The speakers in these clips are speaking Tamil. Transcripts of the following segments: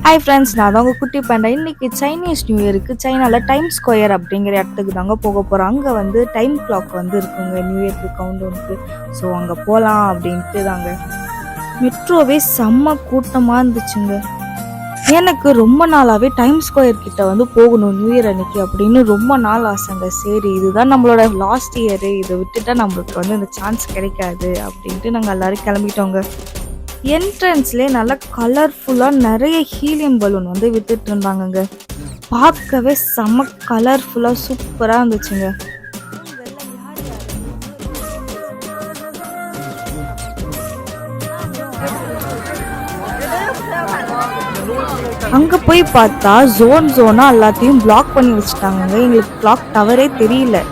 ஹாய் ஃப்ரெண்ட்ஸ், நான் தான் உங்கள் குட்டி பேண்டா. இன்றைக்கி சைனீஸ் நியூ இயருக்கு சைனாவில் டைம் ஸ்கொயர் அப்படிங்கிற இடத்துக்கு தாங்க போக போகிறோம். அங்கே வந்து டைம் கிளாக் வந்து இருக்குங்க நியூ இயர்க்கு கவுண்டவுனுக்கு. ஸோ அங்கே போகலாம் அப்படின்ட்டு தாங்க. மெட்ரோவே செம்ம கூட்டமாக இருந்துச்சுங்க. எனக்கு ரொம்ப நாளாகவே டைம் ஸ்கொயர் கிட்ட வந்து போகணும் நியூ இயர் அன்னைக்கு அப்படின்னு ரொம்ப நாள் ஆசைங்க. சரி, இதுதான் நம்மளோட லாஸ்ட் இயரு, இதை விட்டுட்டா நம்மளுக்கு வந்து இந்த சான்ஸ் கிடைக்காது அப்படின்ட்டு நாங்கள் எல்லோரும் கிளம்பிட்டோங்க. என்ட்ரன்ஸ்லேயே நல்லா கலர்ஃபுல்லாக நிறைய ஹீலியம் பலூன் வந்து வித்துட்டு இருந்தாங்கங்க. பார்க்கவே செம்ம கலர்ஃபுல்லாக சூப்பராக இருந்துச்சுங்க. அங்கே போய் பார்த்தா ஜோனாக எல்லாத்தையும் பிளாக் பண்ணி வச்சுட்டாங்க. எங்களுக்கு கிளாக் டவரே தெரியல.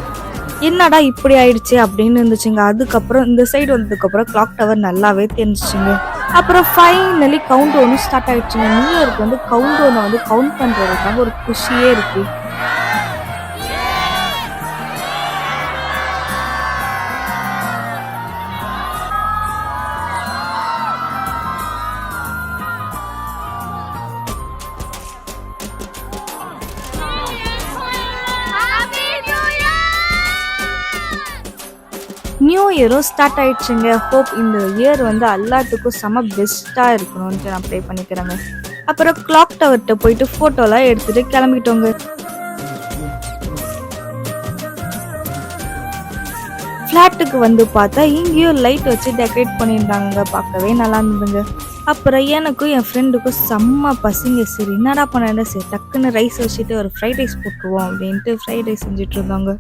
என்னடா இப்படி ஆயிடுச்சு அப்படின்னு இருந்துச்சுங்க. அதுக்கப்புறம் இந்த சைடு வந்ததுக்கப்புறம் கிளாக் டவர் நல்லாவே தெரிஞ்சிச்சுங்க. அப்புறம் ஃபைனலி கவுண்ட் டவுனும் ஸ்டார்ட் ஆகிடுச்சுங்க. நியூ இயர்க்கு வந்து கவுண்ட் டவுனை வந்து கவுண்ட் பண்ணுறதுக்காக ஒரு குஷியே இருக்குது. நியூ இயரும் ஸ்டார்ட் ஆயிடுச்சுங்க. ஹோப் இந்த இயர் வந்து எல்லாத்துக்கும் செம பெஸ்ட்டாக இருக்கணும்ன்ட்டு நான் ப்ரே பண்ணிக்கிறேங்க. அப்புறம் கிளாக் டவர்கிட்ட போயிட்டு ஃபோட்டோலாம் எடுத்துகிட்டு கிளம்பிட்டோங்க. ஃப்ளாட்டுக்கு வந்து பார்த்தா இங்கேயும் லைட் வச்சு டெக்கரேட் பண்ணியிருந்தாங்க. பார்க்கவே நல்லா இருந்ததுங்க. அப்புறம் எனக்கும் என் ஃப்ரெண்டுக்கும் செம்ம பசிங்க. சரி என்னடா பண்ண, சரி டக்குன்னு ரைஸ் வச்சுட்டு ஒரு ஃப்ரைட் ரைஸ் போட்டுருவோம் அப்படின்ட்டு ஃப்ரைட் ரைஸ் செஞ்சுட்டு இருந்தாங்க.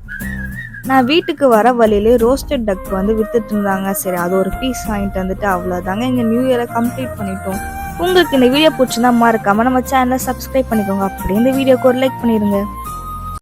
நான் வீட்டுக்கு வர வழியிலே ரோஸ்டட் டக் வந்து வித்துட்டு இருந்தாங்க. சரி, அது ஒரு பீஸ் வாங்கிட்டு வந்துட்டு அவ்வளோதாங்க. எங்கள் நியூ இயரை கம்ப்ளீட் பண்ணிட்டோம். உங்களுக்கு இந்த வீடியோ பிடிச்சிருந்தா மறக்காம நம்ம சேனலை சப்ஸ்கிரைப் பண்ணிக்கோங்க. அப்படியே இந்த வீடியோக்கு ஒரு லைக் பண்ணிடுங்க.